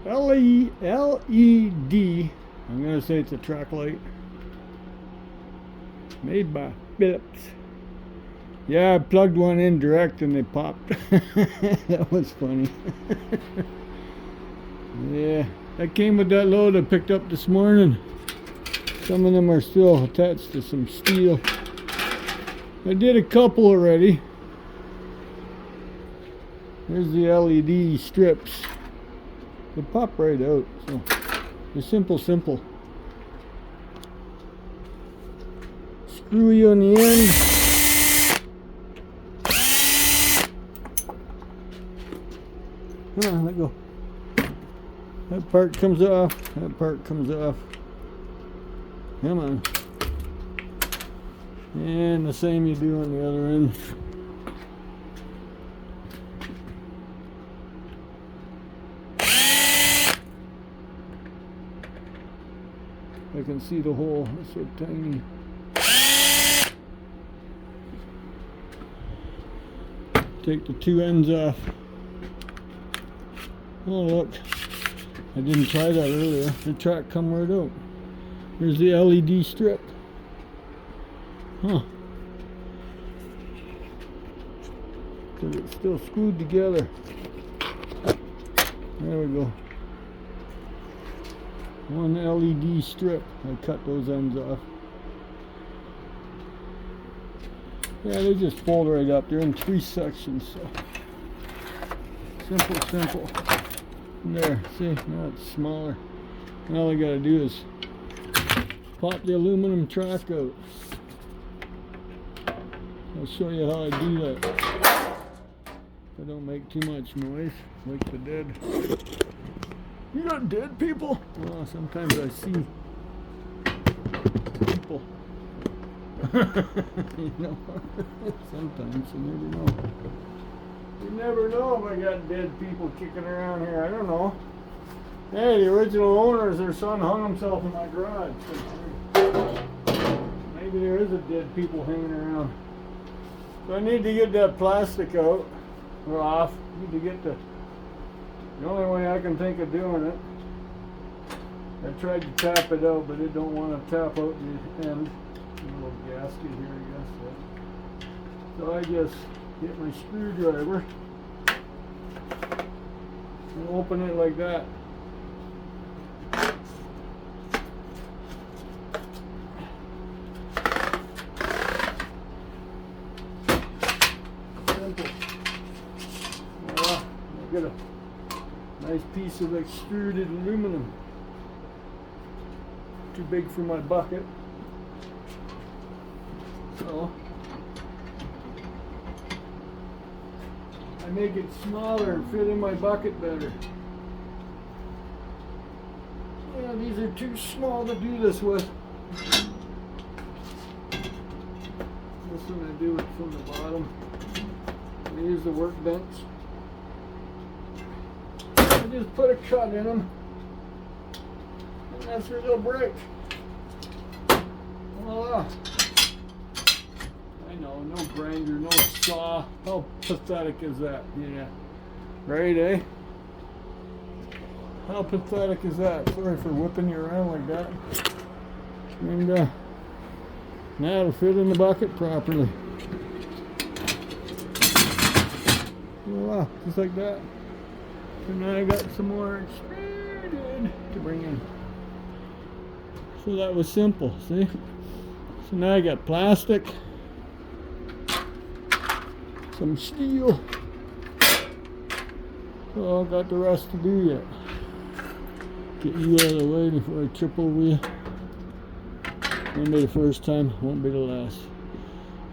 LED. I'm gonna say it's a track light. Made by Philips. Yeah, I plugged one in direct and they popped. That was funny. Yeah, that came with that load I picked up this morning. Some of them are still attached to some steel. I did a couple already. There's the LED strips. They pop right out, so they're simple. Screw you on the end. Come on, let go. That part comes off. That part comes off. Come on. And the same you do on the other end. I can see the hole. It's so tiny. Take the two ends off. Oh look, I didn't try that earlier. The track come right out. Here's the LED strip. Huh. Because it's still screwed together. There we go. One LED strip. I cut those ends off. Yeah, they just fold right up. They're in 3 sections, so simple. There, see, now it's smaller. And all I gotta do is pop the aluminum track out. I'll show you how I do that. I don't make too much noise, like the dead. You got dead people? Well, sometimes I see people. You know, sometimes you never know. You never know if I got dead people kicking around here. I don't know. Hey, the original owners, their son hung himself in my garage. Maybe there is a dead people hanging around. So I need to get that plastic out or off. I need to get the only way I can think of doing it. I tried to tap it out, but it don't want to tap out the end. A little gasket here, I guess. So I just get my screwdriver and open it like that. Simple. Voila. I get a nice piece of extruded aluminum. Too big for my bucket. So I make it smaller and fit in my bucket better. Yeah, these are too small to do this with. This one I do it from the bottom. I use the workbench. I just put a cut in them. And that's where they'll break. Voila. I know, no grinder, no saw. How pathetic is that? Yeah. Right, eh? How pathetic is that? Sorry for whipping you around like that. And now it'll fit in the bucket properly. Voila, just like that. So now I got some more extruded to bring in. So that was simple, see? So now I got plastic, some steel. So I've got the rest to do yet. Get you out of the way before I trip over you. Won't be the first time, won't be the last.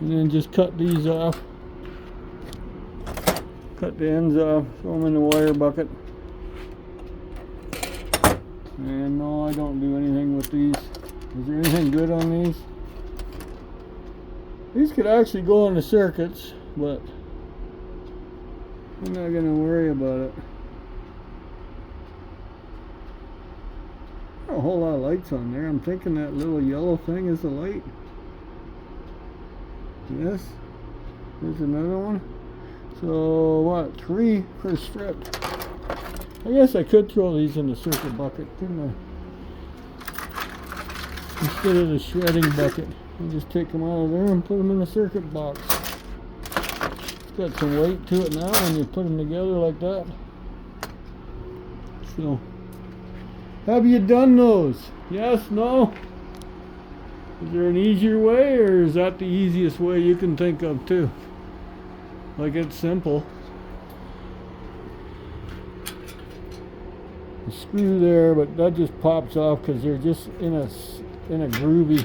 And then just cut these off. Cut the ends off, throw them in the wire bucket. And no, I don't do anything with these. Is there anything good on these? These could actually go on the circuits, but I'm not gonna worry about it. Not a whole lot of lights on there. I'm thinking that little yellow thing is a light. Yes. There's another one. So what, 3 per strip. I guess I could throw these in the circuit bucket, couldn't I? Instead of the shredding bucket. I just take them out of there and put them in the circuit box. It's got some weight to it now when you put them together like that. So, have you done those? Yes, no? Is there an easier way, or is that the easiest way you can think of too? Like, it's simple. A screw there, but that just pops off because they're just in a groovy.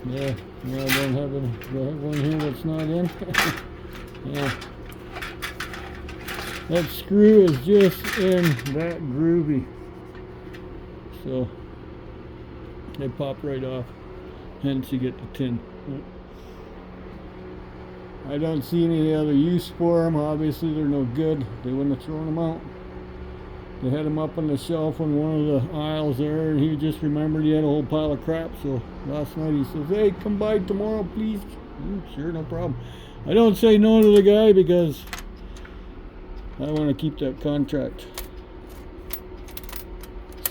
Yeah, no, I don't have any. Do I have one here that's not in? Yeah. That screw is just in that groovy. So they pop right off. Hence you get the tin. I don't see any other use for them. Obviously they're no good. They wouldn't have thrown them out. They had them up on the shelf on one of the aisles there, and he just remembered he had a whole pile of crap. So last night he says, "Hey, come by tomorrow, please." Sure, no problem. I don't say no to the guy because I want to keep that contract.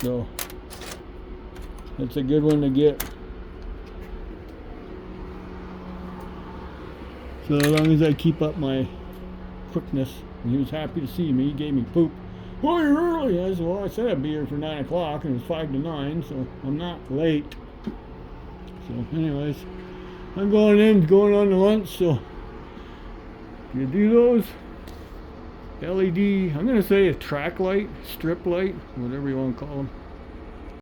So it's a good one to get. So as long as I keep up my quickness, and he was happy to see me. He gave me poop. "Well, you're early." I said, "Well, I said I'd be here for 9 o'clock, and it's 5 to 9, so I'm not late." So anyways, I'm going on to lunch, so you do those LED, I'm going to say a track light, strip light, whatever you want to call them.